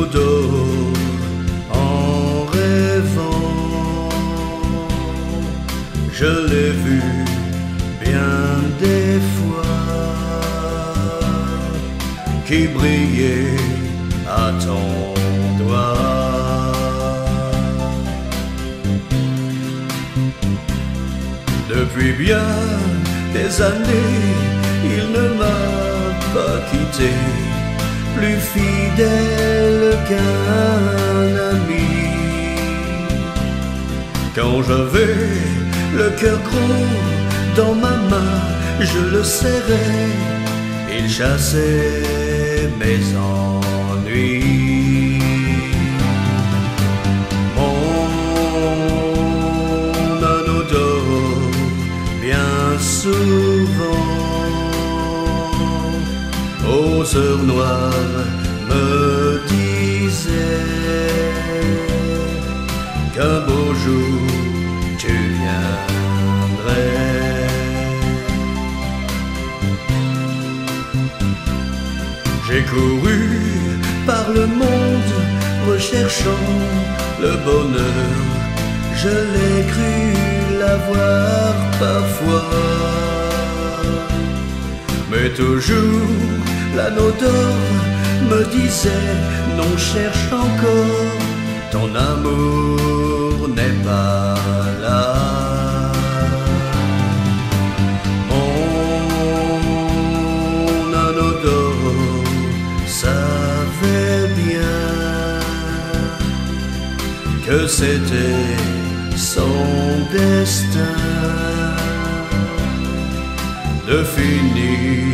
odeur en rêvant. Je l'ai vu bien des fois, qui brillait à ton doigt. Depuis bien des années, il ne m'a pas quitté, plus fidèle qu'un ami. Quand j'avais le cœur gros dans ma main, je le serrais, il chassait mes ennuis. Mon anodo, bien souvent, aux heures noires, me disait qu'un beau jour tu viendrais. J'ai couru par le monde recherchant le bonheur, je l'ai cru l'avoir parfois, mais toujours l'anneau d'or me disait non, cherche encore, ton amour n'est pas là. Mon anneau d'or savait bien que c'était son destin de finir